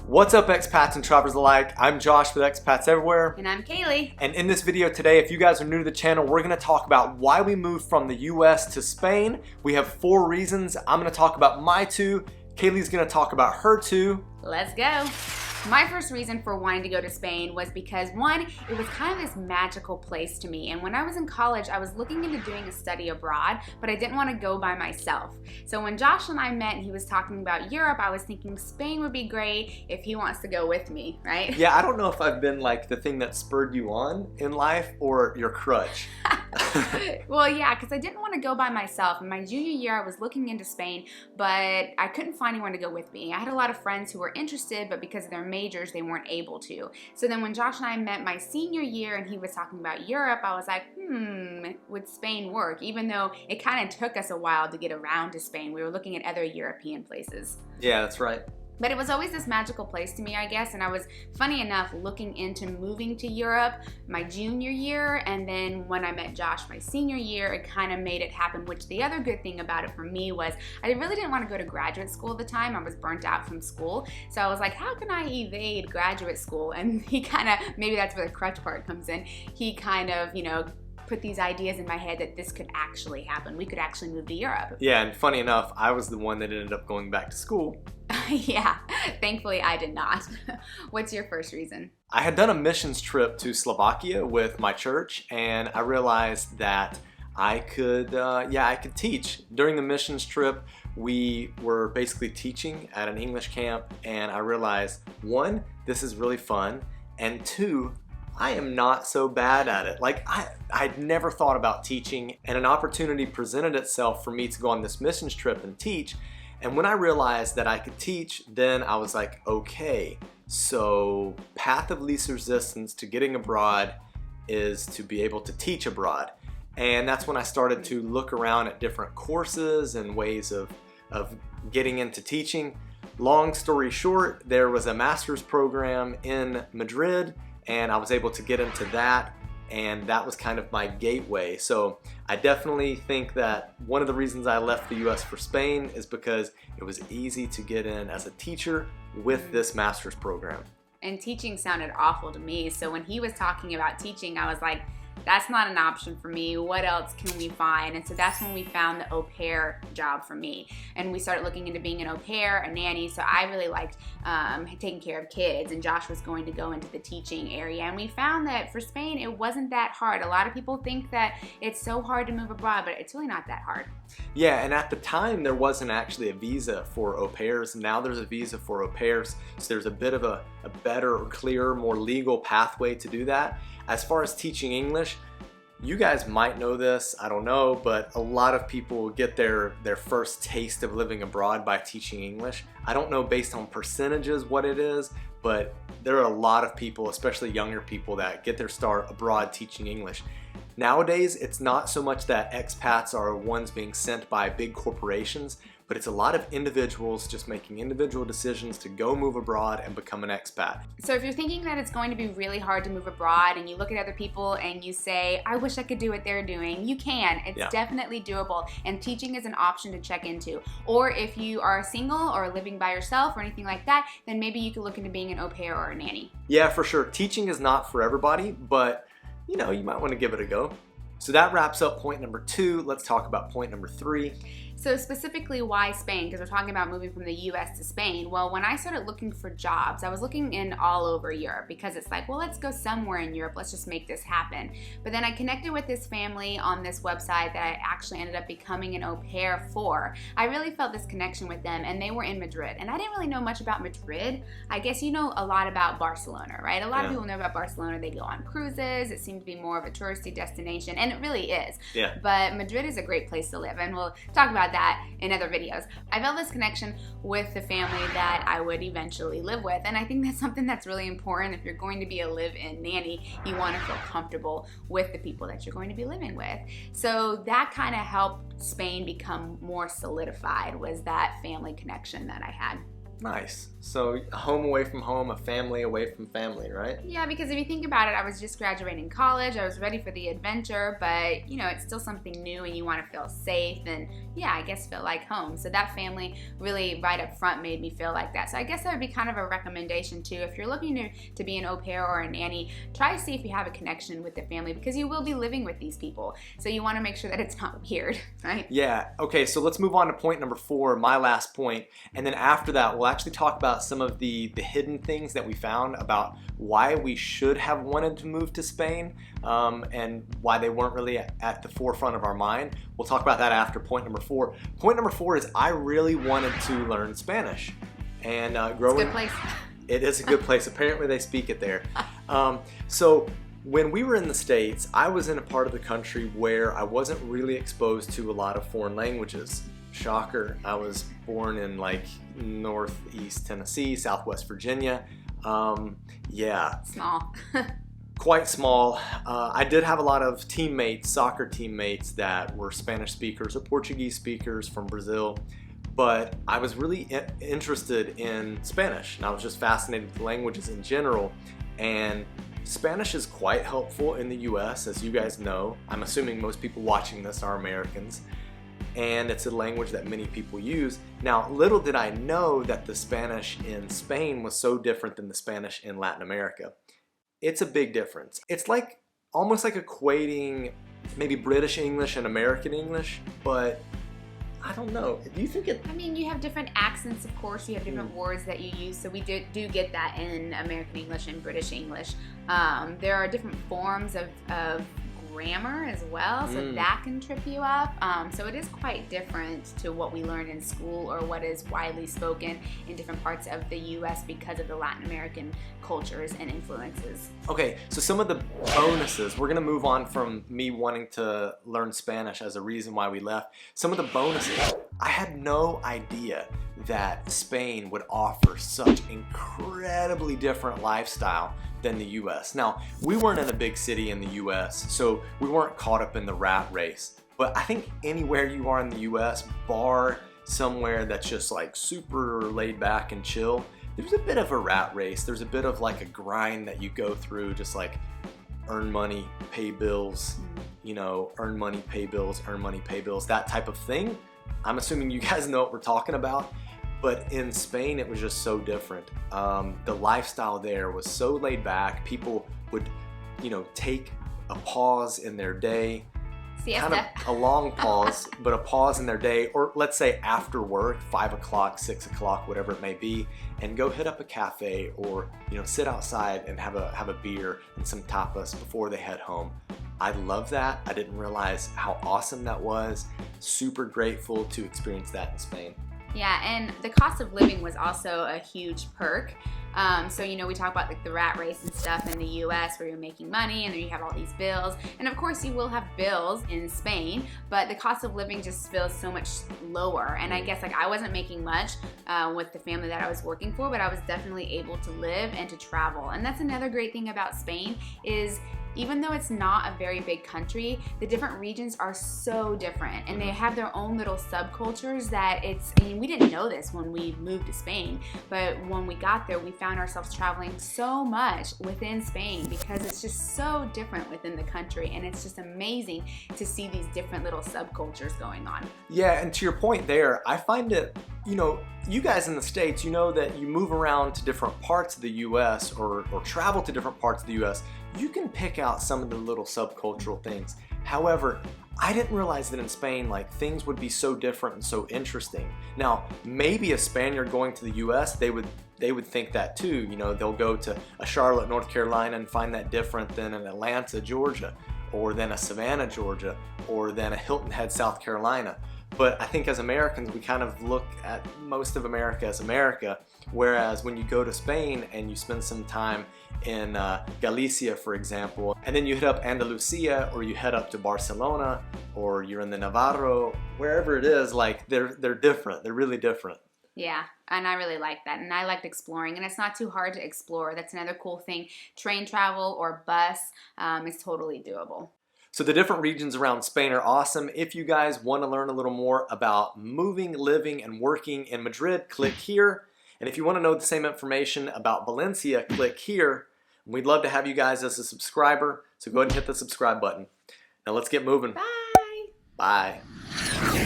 What's up, expats and travelers alike? I'm Josh with Expats Everywhere. And I'm Kalie. And in this video today, if you guys are new to the channel, we're going to talk about why we moved from the US to Spain. We have 4 reasons. I'm going to talk about my 2. Kalie's going to talk about her 2. Let's go. My first reason for wanting to go to Spain was because, one, it was kind of this magical place to me. And when I was in college, I was looking into doing a study abroad, but I didn't want to go by myself. So when Josh and I met and he was talking about Europe, I was thinking Spain would be great if he wants to go with me, right? Yeah, I don't know if I've been like the thing that spurred you on in life or your crutch. Well, yeah, because I didn't want to go by myself. In my junior year, I was looking into Spain, but I couldn't find anyone to go with me. I had a lot of friends who were interested, but because of their majors, they weren't able to. So then when Josh and I met my senior year and he was talking about Europe, I was like, would Spain work? Even though it kind of took us a while to get around to Spain. We were looking at other European places. Yeah, that's right. But it was always this magical place to me, I guess, and I was, funny enough, looking into moving to Europe my junior year, and then when I met Josh my senior year, it kind of made it happen, which the other good thing about it for me was I really didn't want to go to graduate school at the time. I was burnt out from school, so I was like, how can I evade graduate school? And he kind of, maybe that's where the crutch part comes in, he kind of, put these ideas in my head that this could actually happen. We could actually move to Europe. Yeah, and funny enough, I was the one that ended up going back to school. Yeah, thankfully I did not. What's your first reason? I had done a missions trip to Slovakia with my church, and I realized that I could teach. During the missions trip, we were basically teaching at an English camp, and I realized, 1, this is really fun, and 2, I am not so bad at it. Like, I'd never thought about teaching, and an opportunity presented itself for me to go on this missions trip and teach. And when I realized that I could teach, then I was like, okay, so path of least resistance to getting abroad is to be able to teach abroad. And that's when I started to look around at different courses and ways of getting into teaching. Long story short, there was a master's program in Madrid, and I was able to get into that, and that was kind of my gateway. So I definitely think that one of the reasons I left the US for Spain is because it was easy to get in as a teacher with this master's program. And teaching sounded awful to me, so when he was talking about teaching, I was like, that's not an option for me. What else can we find? And so that's when we found the au pair job for me. And we started looking into being an au pair, a nanny. So I really liked taking care of kids, and Josh was going to go into the teaching area. And we found that for Spain, it wasn't that hard. A lot of people think that it's so hard to move abroad, but it's really not that hard. Yeah, and at the time, there wasn't actually a visa for au pairs. Now there's a visa for au pairs. So there's a bit of a better, clearer, more legal pathway to do that. As far as teaching English, you guys might know this, I don't know, but a lot of people get their first taste of living abroad by teaching English. I don't know based on percentages what it is, but there are a lot of people, especially younger people, that get their start abroad teaching English. Nowadays, it's not so much that expats are ones being sent by big corporations, but it's a lot of individuals just making individual decisions to go move abroad and become an expat. So if you're thinking that it's going to be really hard to move abroad and you look at other people and you say, I wish I could do what they're doing, you can. It's definitely doable, and teaching is an option to check into. Or if you are single or living by yourself or anything like that, then maybe you could look into being an au pair or a nanny. Yeah, for sure. Teaching is not for everybody, but you might want to give it a go. So that wraps up point number 2. Let's talk about point number 3. So specifically, why Spain? Because we're talking about moving from the US to Spain. Well, when I started looking for jobs, I was looking in all over Europe because it's like, well, let's go somewhere in Europe. Let's just make this happen. But then I connected with this family on this website that I actually ended up becoming an au pair for. I really felt this connection with them, and they were in Madrid. And I didn't really know much about Madrid. I guess you know a lot about Barcelona, right? A lot of people know about Barcelona. They go on cruises. It seems to be more of a touristy destination, and it really is. Yeah. But Madrid is a great place to live, and we'll talk about that in other videos. I felt this connection with the family that I would eventually live with, and I think that's something that's really important. If you're going to be a live-in nanny, you want to feel comfortable with the people that you're going to be living with. So that kind of helped Spain become more solidified, was that family connection that I had. Nice. So a home away from home, a family away from family, right? Yeah, because if you think about it, I was just graduating college. I was ready for the adventure, but, you know, it's still something new and you want to feel safe and, yeah, I guess feel like home. So that family really right up front made me feel like that. So I guess that would be kind of a recommendation too. If you're looking to be an au pair or a nanny, try to see if you have a connection with the family because you will be living with these people. So you want to make sure that it's not weird, right? Yeah. Okay, so let's move on to point number 4, my last point. And then after that, we'll actually talk about some of the hidden things that we found about why we should have wanted to move to Spain and why they weren't really at the forefront of our mind. We'll talk about that after point number 4. Point number 4 is I really wanted to learn Spanish. And growing, it's a good place. It is a good place. Apparently they speak it there. So when we were in the States, I was in a part of the country where I wasn't really exposed to a lot of foreign languages. Shocker, I was born in like northeast Tennessee, southwest Virginia. Yeah. Small. Quite small. I did have a lot of teammates, soccer teammates that were Spanish speakers or Portuguese speakers from Brazil, but I was really interested in Spanish and I was just fascinated with languages in general. And Spanish is quite helpful in the US, as you guys know. I'm assuming most people watching this are Americans. And it's a language that many people use. Now, little did I know that the Spanish in Spain was so different than the Spanish in Latin America. It's a big difference. It's like almost like equating maybe British English and American English, but I don't know. Do you think it... I mean, you have different accents, of course. You have different words that you use. So we do get that in American English and British English. There are different forms of grammar as well, so that can trip you up. So it is quite different to what we learn in school or what is widely spoken in different parts of the US because of the Latin American cultures and influences. Okay, so some of the bonuses, we're gonna move on from me wanting to learn Spanish as a reason why we left. Some of the bonuses, I had no idea that Spain would offer such incredibly different lifestyle than the US. Now, we weren't in a big city in the US, so we weren't caught up in the rat race. But I think anywhere you are in the US, bar somewhere that's just like super laid back and chill, there's a bit of a rat race. There's a bit of like a grind that you go through, just like earn money, pay bills, you know, earn money, pay bills, that type of thing. I'm assuming you guys know what we're talking about. But in Spain, it was just so different. The lifestyle there was so laid back. People would, you know, take a pause in their day, Siesta. kind of a long pause, but a pause in their day, or let's say after work, 5 o'clock, 6 o'clock, whatever it may be, and go hit up a cafe or, you know, sit outside and have a beer and some tapas before they head home. I love that. I didn't realize how awesome that was. Super grateful to experience that in Spain. Yeah, and the cost of living was also a huge perk. So, you know, we talk about like the rat race and stuff in the US where you're making money and then you have all these bills. And of course you will have bills in Spain, but the cost of living just feels so much lower. And I guess like I wasn't making much with the family that I was working for, but I was definitely able to live and to travel. And that's another great thing about Spain is even though it's not a very big country, the different regions are so different and they have their own little subcultures that I mean, we didn't know this when we moved to Spain, but when we got there, we found ourselves traveling so much within Spain because it's just so different within the country and it's just amazing to see these different little subcultures going on. Yeah, and to your point there, I find it, you know, you guys in the States, you know that you move around to different parts of the US or travel to different parts of the US, you can pick out some of the little subcultural things. However, I didn't realize that in Spain, like, things would be so different and so interesting. Now, maybe a Spaniard going to the US, they would think that too. You know, they'll go to a Charlotte, North Carolina and find that different than an Atlanta, Georgia, or than a Savannah, Georgia, or than a Hilton Head, South Carolina. But I think as Americans, we kind of look at most of America as America, whereas when you go to Spain and you spend some time in Galicia, for example, and then you hit up Andalusia or you head up to Barcelona or you're in the Navarro, wherever it is, like they're different. They're really different. Yeah, and I really like that. And I liked exploring, and it's not too hard to explore. That's another cool thing. Train travel or bus is totally doable. So the different regions around Spain are awesome. If you guys want to learn a little more about moving, living, and working in Madrid, click here. And if you want to know the same information about Valencia, click here. We'd love to have you guys as a subscriber, so go ahead and hit the subscribe button. Now let's get moving. Bye. Bye.